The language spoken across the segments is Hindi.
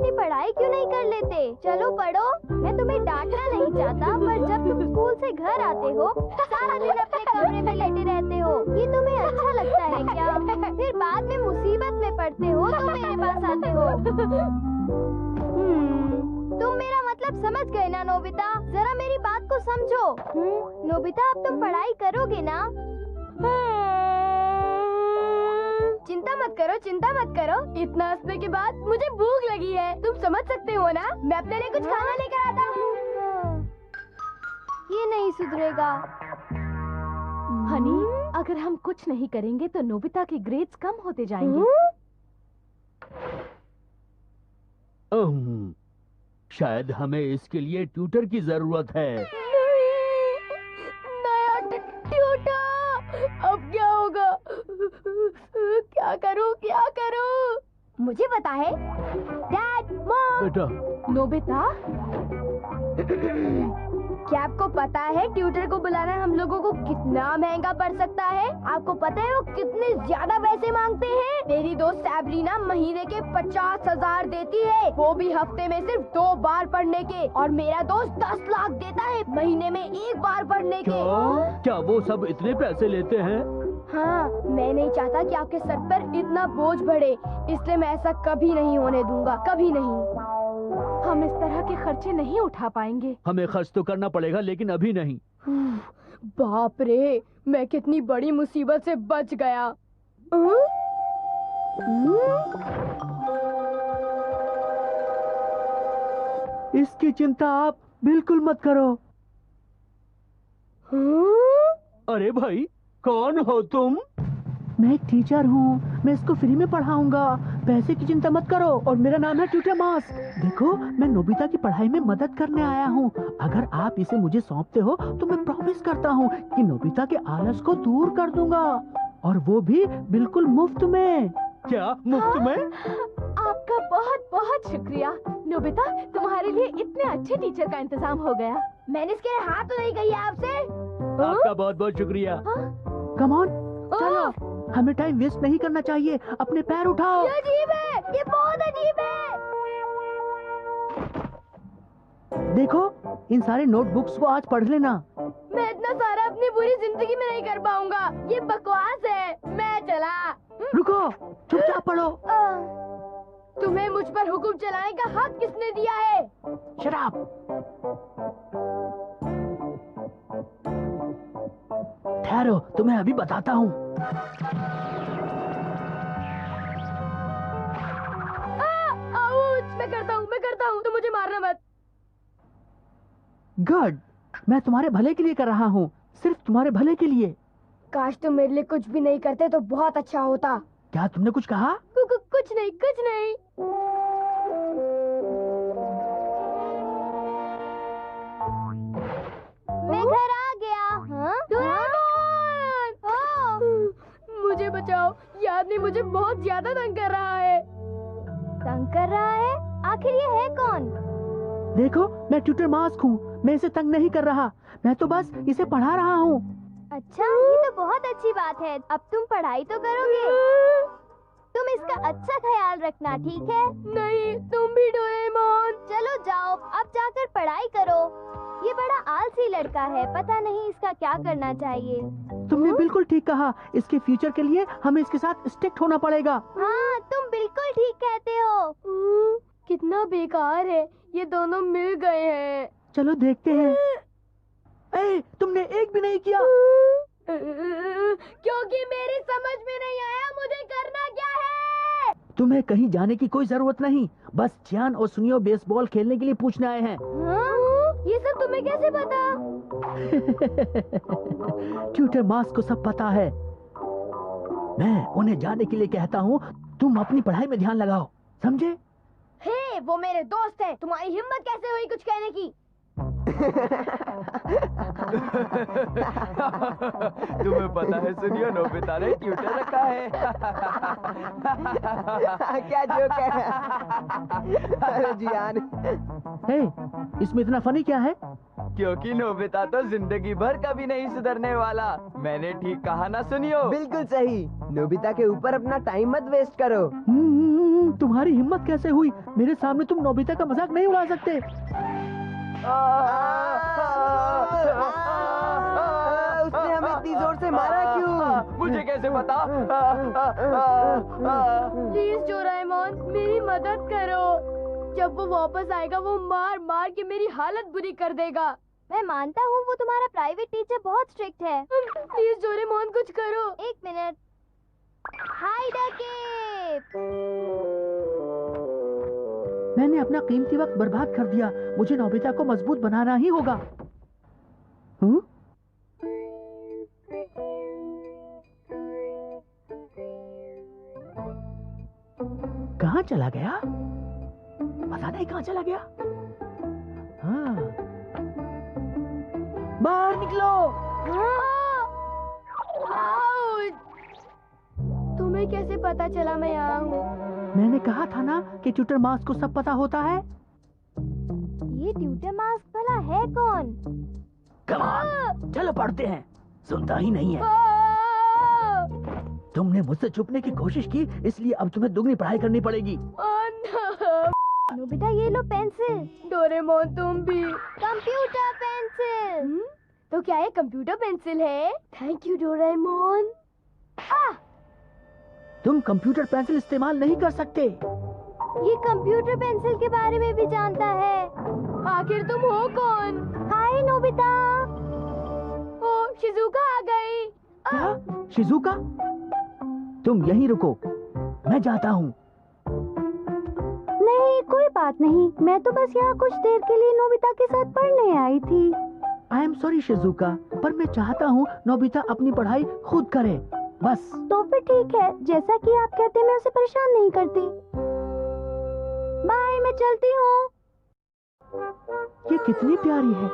अपनी पढ़ाई क्यों नहीं कर लेते? चलो पढ़ो। मैं तुम्हें डांटना नहीं चाहता, पर जब तुम स्कूल से घर आते हो सारा दिन अपने कमरे में लेटे रहते हो। ये तुम्हें अच्छा लगता है क्या? फिर बाद में मुसीबत में पड़ते हो तो मेरे पास आते हो। तुम मेरा मतलब समझ गए ना नोबिता? जरा मेरी बात को समझो। नोबिता, अब तुम पढ़ाई करोगे ना? चिंता मत करो, चिंता मत करो। इतना हंसने के बाद मुझे भूख लगी है, तुम समझ सकते हो ना? मैं अपने लिए कुछ खाना लेकर आता हूँ। ये नहीं सुधरेगा। हनी, अगर हम कुछ नहीं करेंगे तो नोबिता के ग्रेड्स कम होते जाएंगे। शायद हमें इसके लिए ट्यूटर की जरूरत है। नया ट्यूटर, अब क्या होगा? क्या करूं, क्या करूं? मुझे पता है। Dad, mom. बेटा। नोबिता, क्या आपको पता है ट्यूटर को बुलाना हम लोगों को कितना महंगा पड़ सकता है? आपको पता है वो कितने ज्यादा पैसे मांगते हैं? मेरी दोस्त सैब्रीना महीने के 50,000 देती है, वो भी हफ्ते में सिर्फ 2 बार पढ़ने के। और मेरा दोस्त 10 लाख देता है महीने में 1 बार पढ़ने के। क्या वो सब इतने पैसे लेते हैं? हाँ, मैं नहीं चाहता कि आपके सर पर इतना बोझ बढ़े, इसलिए मैं ऐसा कभी नहीं होने दूंगा, कभी नहीं। हम इस तरह के खर्चे नहीं उठा पाएंगे। हमें खर्च तो करना पड़ेगा, लेकिन अभी नहीं। बाप रे, मैं कितनी बड़ी मुसीबत से बच गया। इसकी चिंता आप बिल्कुल मत करो। अरे भाई, कौन हो तुम? मैं एक टीचर हूँ, मैं इसको फ्री में पढ़ाऊंगा, पैसे की चिंता मत करो। और मेरा नाम है ट्यूटर मास्क। देखो, मैं नोबिता की पढ़ाई में मदद करने आया हूँ। अगर आप इसे मुझे सौंपते हो तो मैं प्रॉमिस करता हूँ कि नोबिता के आलस को दूर कर दूंगा, और वो भी बिल्कुल मुफ्त में। क्या मुफ्त में? आपका बहुत बहुत शुक्रिया नोबिता, तुम्हारे लिए इतने अच्छे टीचर का इंतजाम हो गया। मैंने इसके हाथ तो नहीं कही आपसे। आपका बहुत बहुत शुक्रिया। कम ऑन, चलो, हमें टाइम वेस्ट नहीं करना चाहिए। अपने पैर उठाओ। ये अजीब है, ये बहुत अजीब है। देखो, इन सारे नोटबुक्स को आज पढ़ लेना। मैं इतना सारा अपनी पूरी जिंदगी में नहीं कर पाऊंगा, ये बकवास है। मैं चला। रुको, चुपचाप पढ़ो। तुम्हें मुझ पर हुक्म चलाने का हक किसने दिया है? शराब। ठहरो, तुम्हें अभी बताता हूँ। मैं करता हूँ, तो मुझे मारना मत। गुड, मैं तुम्हारे भले के लिए कर रहा हूँ, सिर्फ तुम्हारे भले के लिए। काश तुम मेरे लिए कुछ भी नहीं करते तो बहुत अच्छा होता। क्या तुमने कुछ कहा? कुछ नहीं, कुछ नहीं। मैं घर आ गया। मुझे बचाओ, ये आदमी मुझे बहुत ज्यादा तंग कर रहा है। तंग कर रहा है? आखिर ये है कौन? देखो, मैं ट्यूटर मास्क हूँ, मैं इसे तंग नहीं कर रहा, मैं तो बस इसे पढ़ा रहा हूँ। अच्छा, ये तो बहुत अच्छी बात है। अब तुम पढ़ाई तो करोगे। तुम इसका अच्छा ख्याल रखना, ठीक है? नहीं, तुम भी डोरेमोन। चलो जाओ, अब जाकर पढ़ाई करो। ये बड़ा आलसी लड़का है, पता नहीं इसका क्या करना चाहिए। तुमने बिल्कुल ठीक कहा, इसके फ्यूचर के लिए हमें इसके साथ स्ट्रिक्ट होना पड़ेगा। हाँ, तुम बिल्कुल ठीक कहते हो। कितना बेकार है, ये दोनों मिल गए हैं। चलो देखते हैं। तुमने एक भी नहीं किया। क्योंकि मेरी समझ में नहीं आया मुझे करना क्या है। तुम्हें कहीं जाने की कोई जरूरत नहीं, बस चियान और सुनियो बेसबॉल खेलने के लिए पूछने आए हैं। ये सब तुम्हें कैसे पता? ट्यूटर मास्क को सब पता है। मैं उन्हें जाने के लिए कहता हूँ, तुम अपनी पढ़ाई में ध्यान लगाओ, समझे? हे, वो मेरे दोस्त हैं, तुम्हारी हिम्मत कैसे हुई कुछ कहने की? तुम्हें पता है सुनियो, नोबिता ने ट्यूटर रखा है। क्या जोक है। अरे जियान, हे, इसमें इतना फनी क्या है? क्योंकि नोबिता तो जिंदगी भर कभी नहीं सुधरने वाला। मैंने ठीक कहा ना सुनियो? बिल्कुल सही। नोबिता के ऊपर अपना टाइम मत वेस्ट करो। तुम्हारी हिम्मत कैसे हुई? मेरे सामने तुम नोबिता का मजाक नहीं उड़ा सकते। उसने हमें इतनी जोर से मारा क्यों? मुझे कैसे पता? प्लीज डोरेमोन, मेरी मदद करो। जब वो वापस आएगा वो मार मार के मेरी हालत बुरी कर देगा। मैं मानता हूँ वो तुम्हारा प्राइवेट टीचर बहुत स्ट्रिक्ट है। प्लीज डोरेमोन कुछ करो। 1 मिनट। हाइड अ केप। मैंने अपना कीमती वक्त बर्बाद कर दिया। मुझे नोबिता को मजबूत बनाना ही होगा। कहाँ चला गया? पता नहीं कहाँ चला गया। हाँ, बाहर निकलो। तुम्हें कैसे पता चला मैं यहाँ हूँ? मैंने कहा था ना कि ट्यूटर मास्क को सब पता होता है। ये ट्यूटर मास्क भला है कौन? कम ऑन, चलो पढ़ते हैं। सुनता ही नहीं है। तुमने मुझसे छुपने की कोशिश की, इसलिए अब तुम्हें दुगनी पढ़ाई करनी पड़ेगी। नोबिता ये लो पेंसिल। डोरेमोन तुम भी। Computer pencil. तो क्या ये कंप्यूटर पेंसिल है? Thank you Doraemon. तुम कंप्यूटर पेंसिल इस्तेमाल नहीं कर सकते। ये कंप्यूटर पेंसिल के बारे में भी जानता है। आखिर तुम हो कौन? हाय नोबिता। ओ शिजुका आ गई। क्या? शिजुका? तुम यहीं रुको, मैं जाता हूँ। नहीं कोई बात नहीं, मैं तो बस यहाँ कुछ देर के लिए नोबिता के साथ पढ़ने आई थी। आई एम सॉरी शिजुका, पर मैं चाहता हूँ नोबिता अपनी पढ़ाई खुद करे, बस। तो फिर ठीक है, जैसा कि आप कहते हैं मैं उसे परेशान नहीं करती। बाय, मैं चलती हूँ। ये कितनी प्यारी है।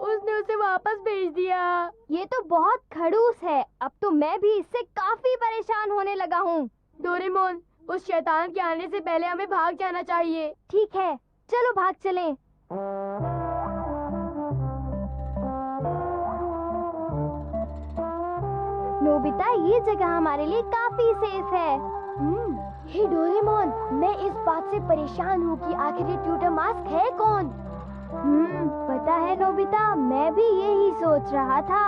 उसने उसे वापस भेज दिया। ये तो बहुत खड़ूस है। अब तो मैं भी इससे काफी परेशान होने लगा हूँ। डोरेमोन, उस शैतान के आने से पहले हमें भाग जाना चाहिए। ठीक है, चलो भाग चलें। नोबिता, ये जगह हमारे लिए काफी सेफ है। हे डोरेमोन, मैं इस बात से परेशान हूँ कि आखिर ये ट्यूटर मास्क है कौन? पता है नोबिता, मैं भी यही सोच रहा था।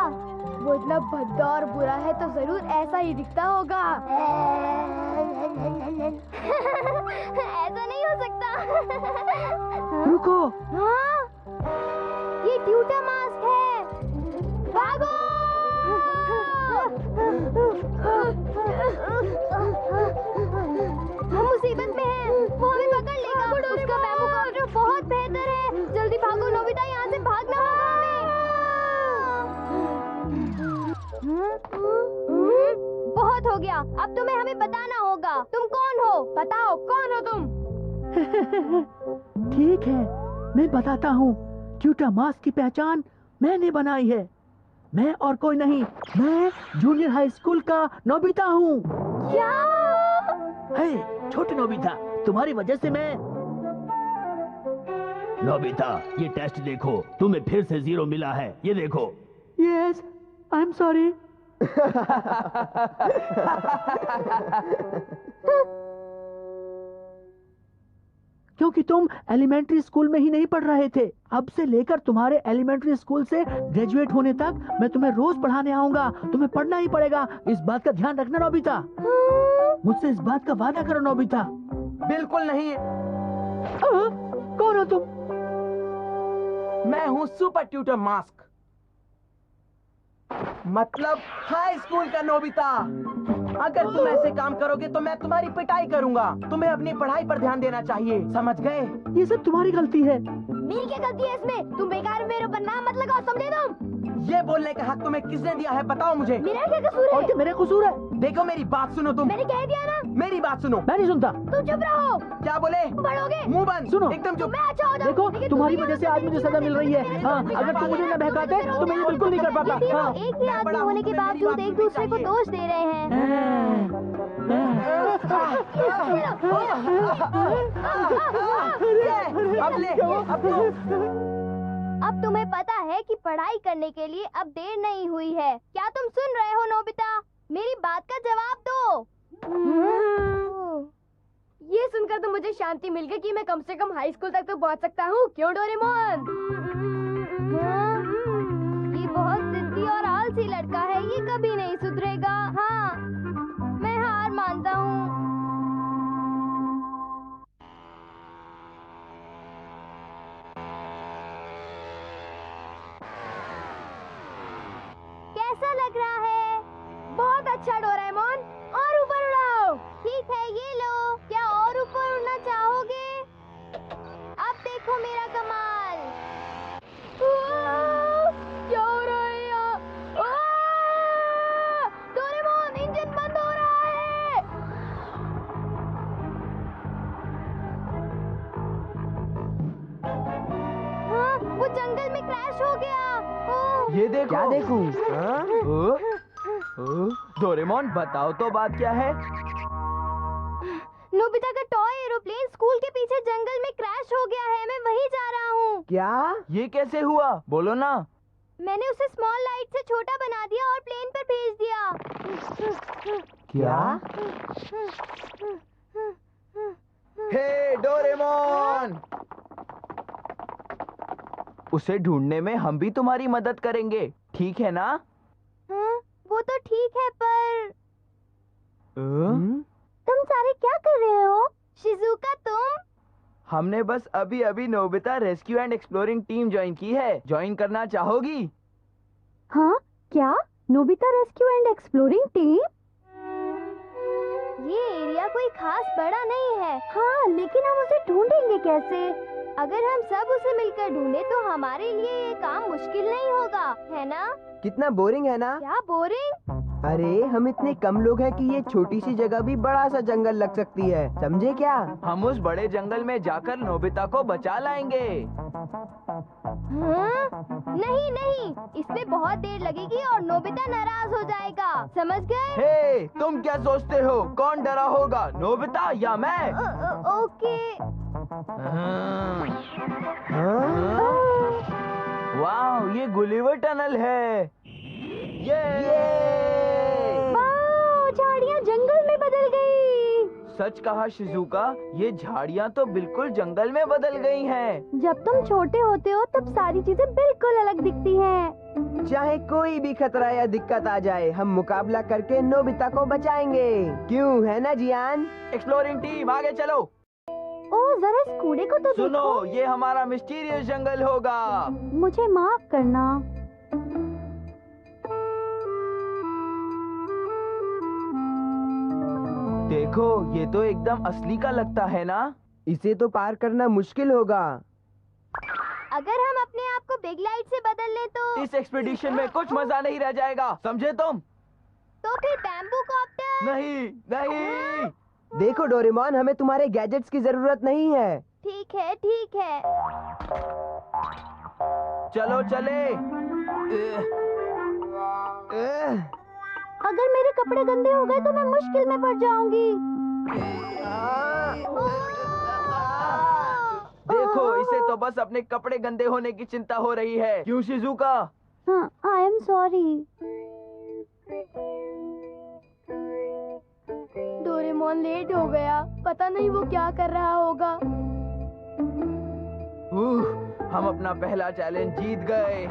वो इतना भद्दा और बुरा है तो जरूर ऐसा ही दिखता होगा। ऐसा नहीं हो सकता। रुको। हाँ, ये ट्यूटर मास्क है। भागो! हम मुसीबत में हैं। वो हमें पकड़ लेगा। उसका बैम्बू काउंटर बहुत बेहतर है। जल्दी भागो नोबिता, यहाँ से भागना होगा हमें। बहुत हो गया, अब तुम्हें हमें बताना होगा। तुम कौन हो? बताओ, कौन हो तुम? ठीक है, मैं बताता हूँ। ट्यूटर मास्क की पहचान मैंने बनाई है। मैं और कोई नहीं, मैं जूनियर हाई स्कूल का नोबिता हूँ। क्या? हे, छोटे नोबिता, तुम्हारी वजह से मैं। नोबिता, ये टेस्ट देखो, तुम्हें फिर से 0 मिला है। ये देखो। Yes, I am sorry. क्योंकि तुम एलिमेंट्री स्कूल में ही नहीं पढ़ रहे थे। अब से लेकर तुम्हारे एलिमेंट्री स्कूल से ग्रेजुएट होने तक मैं तुम्हें रोज पढ़ाने आऊंगा। तुम्हें पढ़ना ही पड़ेगा, इस बात का ध्यान रखना नोबिता। मुझसे इस बात का वादा करो नोबिता। बिल्कुल नहीं। कौन हो तुम? मैं हूँ सुपर ट्यूटर मास्क, मतलब हाई स्कूल का नोबिता। अगर तुम ऐसे काम करोगे तो मैं तुम्हारी पिटाई करूंगा। तुम्हें अपनी पढ़ाई पर ध्यान देना चाहिए, समझ गए? ये सब तुम्हारी गलती है। मेरी क्या गलती है इसमें? तुम बेकार मेरे ऊपर नाम मत लगाओ, समझे तुम? ये बोलने का हक तुम्हें किसने दिया है, बताओ मुझे। मेरा क्या कसूर और है? क्या मेरा कसूर है? देखो मेरी बात सुनो तुम। मैंने कह दिया ना। मेरी बात सुनो। मैं नहीं सुनता। तुम चुप रहो। क्या बोले? बढ़ोगे। मुंह बंद। सुनो। एकदम चुप। मैं अच्छा हो जाऊं। देखो लेकिन तुम्हारी तुम वजह से आज मुझे सजा मिल रही है। हाँ, अगर तुम मुझे न बहकाते तो मैं ये बिल्कुल नहीं कर पाता। हाँ। एक ही आदमी होने के बावजूद एक दूसरे को दोष दे रहे हैं। अब तुम्हें पता है कि पढ़ाई करने के लिए अब देर नहीं हुई है। क्या तुम सुन रहे हो नोबिता? मेरी बात का जवाब दो। ये सुनकर तो मुझे शांति मिल गई कि मैं कम से कम हाई स्कूल तक तो पहुंच सकता हूँ। क्यों डोरेमोन? ये बहुत जिद्दी और आलसी लड़का है, ये कभी नहीं सुधरेगा। हाँ, मैं हार मानता हूँ। कैसा लग रहा है? बहुत अच्छा डोरेमोन, और ऊपर उड़ाओ। ठीक है, ये लो। क्या और ऊपर उड़ना चाहोगे? अब देखो मेरा कमाल। क्या हो रहा है यहाँ? डोरेमोन, इंजन बंद हो रहा है। हाँ, वो जंगल में क्रैश हो गया। ओह, ये देखो। क्या देखूं? डोरेमोन बताओ तो बात क्या है? नोबिता का टॉय एरोप्लेन स्कूल के पीछे जंगल में क्रैश हो गया है। मैं वहीं जा रहा हूँ। क्या? ये कैसे हुआ? बोलो ना। मैंने उसे स्मॉल लाइट से छोटा बना दिया और प्लेन पर भेज दिया। क्या? हे डोरेमोन, उसे ढूंढने में हम भी तुम्हारी मदद करेंगे, ठीक है ना? हाँ, वो तो ठीक है, पर तुम सारे क्या कर रहे हो? शिजुका, तुम? हमने बस अभी अभी Nobita rescue and exploring team join की है। ज्वाइन करना चाहोगी? हाँ, क्या? Nobita rescue and exploring team? ये एरिया कोई खास बड़ा नहीं है। हाँ, लेकिन हम उसे ढूंढेंगे कैसे? अगर हम सब उसे मिलकर ढूंढे तो हमारे लिए ये काम मुश्किल नहीं होगा, है ना? कितना बोरिंग है ना? क्या बोरिंग? अरे हम इतने कम लोग हैं कि ये छोटी सी जगह भी बड़ा सा जंगल लग सकती है, समझे क्या? हम उस बड़े जंगल में जाकर नोबिता को बचा लाएंगे। हाँ? नहीं नहीं, इसमें बहुत देर लगेगी और नोबिता नाराज हो जाएगा, समझ गए? हे, तुम क्या सोचते हो? कौन डरा होगा, नोबिता या मैं? ओके। वाह, ये गुलिवर टनल है। ये वाह, झाड़ियाँ जंगल में बदल गई। सच कहा शिजुका, ये झाड़ियाँ तो बिल्कुल जंगल में बदल गई हैं। जब तुम छोटे होते हो तब सारी चीजें बिल्कुल अलग दिखती हैं। चाहे कोई भी खतरा या दिक्कत आ जाए, हम मुकाबला करके नोबिता को बचाएंगे। क्यों, है ना जियान? एक्सप्लोरिंग टीम आगे चलो। ओह, जरा इस कूड़े को तो सुनो, देखो। ये हमारा मिस्टीरियस जंगल होगा। मुझे माफ करना। देखो, ये तो एकदम असली का लगता है ना? इसे तो पार करना मुश्किल होगा। अगर हम अपने आप को बिग लाइट से बदल लें तो? इस एक्सपीडिशन में कुछ मजा नहीं रह जाएगा, समझे तुम? तो फिर बैम्बू कॉप्टर? नहीं नहीं। देखो डोरेमोन, हमें तुम्हारे गैजेट्स की जरूरत नहीं है। ठीक है, ठीक है। चलो चले। अगर मेरे कपड़े गंदे हो गए तो मैं मुश्किल में पड़ जाऊंगी। देखो, इसे तो बस अपने कपड़े गंदे होने की चिंता हो रही है। क्यों शिजुका? हाँ, I am sorry. Doraemon late हो गया, पता नहीं वो क्या कर रहा होगा। हम अपना पहला चैलेंज जीत गए।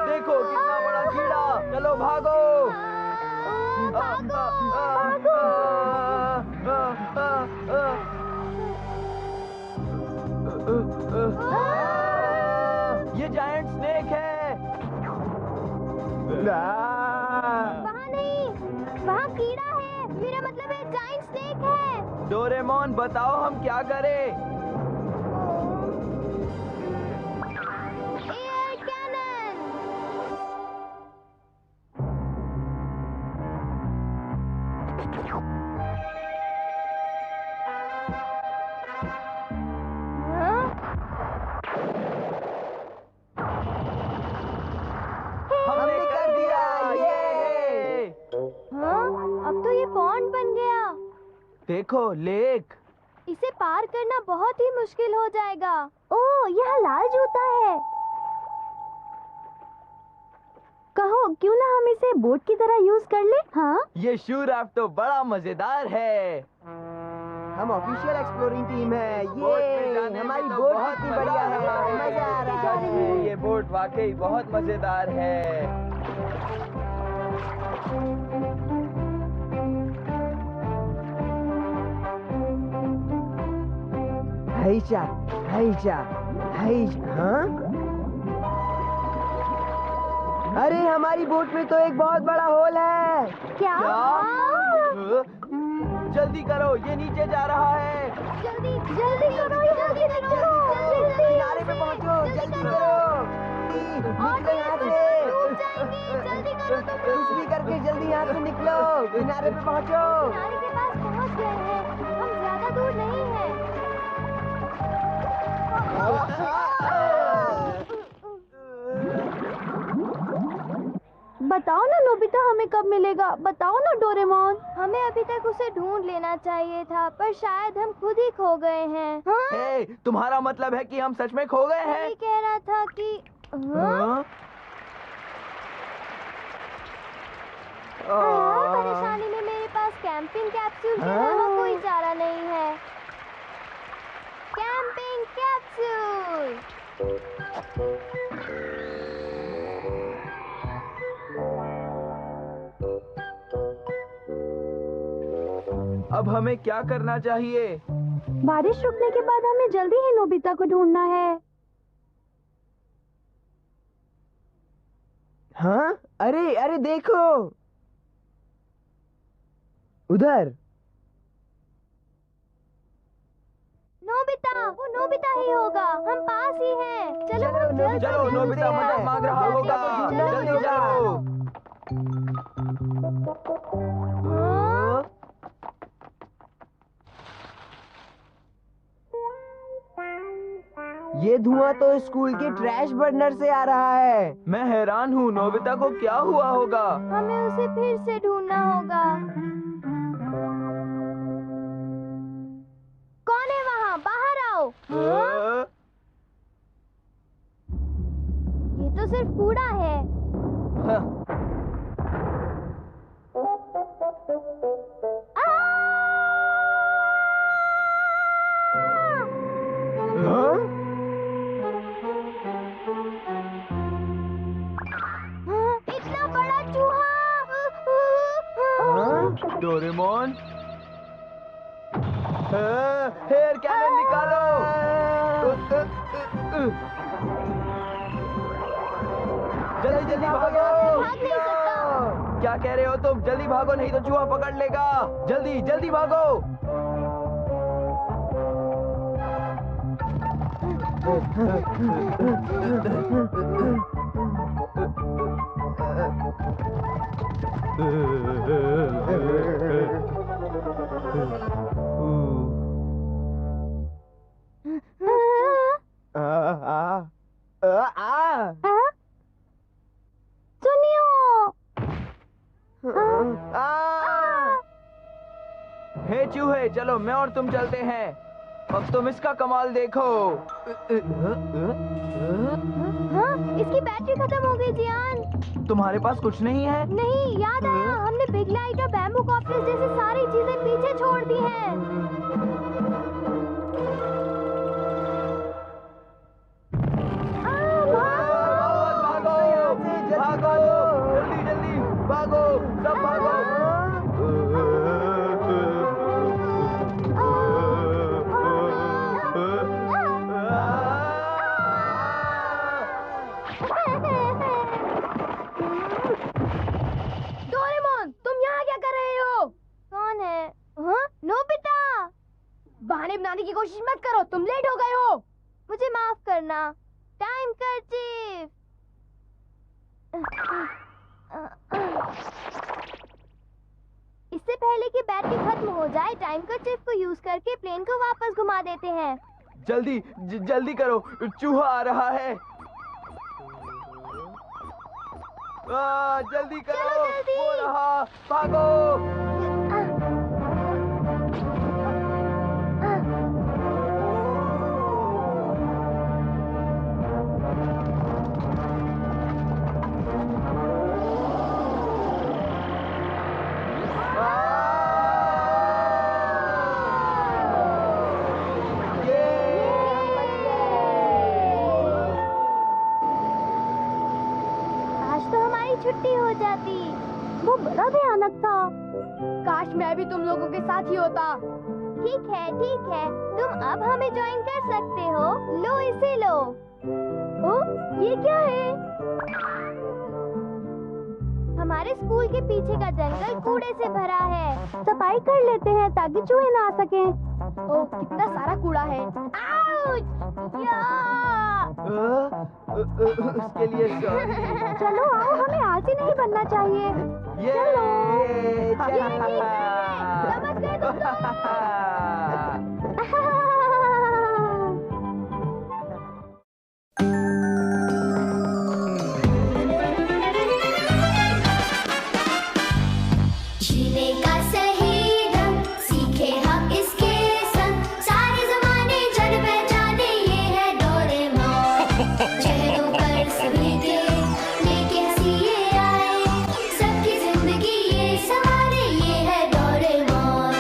देखो कितना बड़ा कीड़ा, चलो भागो। ये जायंट स्नेक है। वहाँ नहीं, वहाँ कीड़ा है। मेरा मतलब है जायंट स्नेक है। डोरेमोन बताओ हम क्या करें? हाँ? हमने कर दिया, ये। हाँ? अब तो ये पॉन्ड बन गया। देखो लेक। इसे पार करना बहुत ही मुश्किल हो जाएगा। ओह, यहाँ लाल जूता है। कहो, क्यों ना हम इसे बोट की तरह यूज कर ले? हाँ? ये शू राफ्ट तो बड़ा मजेदार है। हम ऑफिशियल एक्सप्लोरिंग टीम है। बोट में जाने हमारी में तो बोट बहुत कितनी मजा बढ़िया आ है, रहा है। मजा आ रहा सच है। में ये बोट वाकई बहुत मजेदार है। हैचा, हैचा, हैचा, हाँ? अरे हमारी बोट में तो एक बहुत बड़ा होल है। क्या? जल्दी करो, ये नीचे जा रहा है। जल्दी जल्दी करो, जल्दी करो, किनारे पे पहुंचो, जल्दी करो। निकलो यहाँ से। जल्दी करो तुम लोग। कुछ भी करके जल्दी यहाँ से निकलो, किनारे पे पहुंचो। किनारे के पास पहुंच गए हैं। हम ज्यादा दूर नहीं हैं। बताओ ना नोबिता, हमें कब मिलेगा? बताओ ना डोरेमोन। हमें अभी तक उसे ढूंढ लेना चाहिए था, पर शायद हम खुद ही खो गए हैं। हाँ? हे, तुम्हारा मतलब है कि हम सच में खो गए हैं? यही कह रहा था कि हाँ? यार, परेशानी में मेरे पास कैंपिंग कैप्सूल के अलावा कोई चारा नहीं है। Camping capsule. अब हमें क्या करना चाहिए? बारिश रुकने के बाद हमें जल्दी ही नोबिता को ढूंढना है। हाँ? अरे अरे देखो उधर। नोबिता, वो नोबिता ही होगा। हम पास ही हैं। चलो हम जल्द चलो, से नोबिता जल्द मदद से मांग रहा जल्दी होगा। चलो, जल्दी चलो, जाओ। हाँ? ये धुआं तो स्कूल के ट्रैश बर्नर से आ रहा है। मैं हैरान हूँ, नोबिता को क्या हुआ होगा? हमें उसे फिर से ढूंढना होगा। कौन है वहाँ? बाहर आओ। हाँ? ये तो सिर्फ कूड़ा है। हाँ? हाँ, इतना बड़ा चूहा। हाँ? डोरेमोन, हेयर कैनन निकालो। जल्दी जल्दी भागो। भाग नहीं सकता। क्या कह रहे हो तुम? जल्दी भागो, नहीं तो चूहा पकड़ लेगा। जल्दी जल्दी भागो। सुनियो। हे चूहे, चलो मैं और तुम चलते हैं। अब तुम इसका कमाल देखो। हाँ, इसकी बैटरी खत्म हो गई जियान। तुम्हारे पास कुछ नहीं है? नहीं, याद आया, हमने बिग लाइट और बैम्बू कॉप्टर्स जैसी सारी चीजें पीछे छोड़ दी हैं। भागो, भागो, जल्दी जल्दी भागो, सब भागो। डोरेमोन, तुम यहाँ क्या कर रहे हो? कौन है? हाँ? नोबिता। बहाने बनाने की कोशिश मत करो, तुम लेट हो गए हो। मुझे माफ करना। टाइम कर्चीफ। इससे पहले कि बैटरी खत्म हो जाए, टाइम कर्चिफ को यूज करके प्लेन को वापस घुमा देते हैं। जल्दी करो, चूहा आ रहा है। जल्दी करो, चलो जल्दी। वो रहा, भागो। आज तो हमारी छुट्टी हो जाती। वो बड़ा भयानक था। काश मैं भी तुम लोगों के साथ ही होता। ठीक है, तुम अब हमें ज्वाइन कर सकते हो। लो इसे लो। ओ, ये क्या है? हमारे स्कूल के पीछे का जंगल कूड़े से भरा है। सफाई कर लेते हैं ताकि चूहे ना आ सके। ओह, कितना सारा कूड़ा है। आउच! या! उसके लिए सॉरी। चलो आओ, हमें आलसी नहीं बनना चाहिए। चलो। ये ठीक है, समझ गए तुम जीने का सही ढंग सीखे हम इसके संग, सारे जमाने जन पहचाने ये है डोरेमोन। चेहरों पर सभी के लेके हंसी ये आए, सबकी जिंदगी ये सवारे ये है डोरेमोन।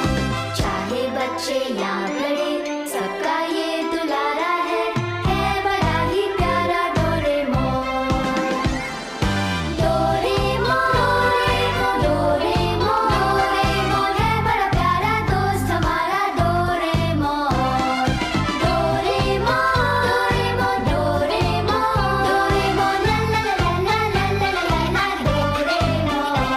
चाहे बच्चे या बड़े सबका ये दुलारा है बड़ा ही प्यारा डोरेमोन। डोरेमोन है बड़ा प्यारा दोस्त हमारा डोरेमोन। डोरेमोन ला ला ला ला ला ला ला डोरेमोन।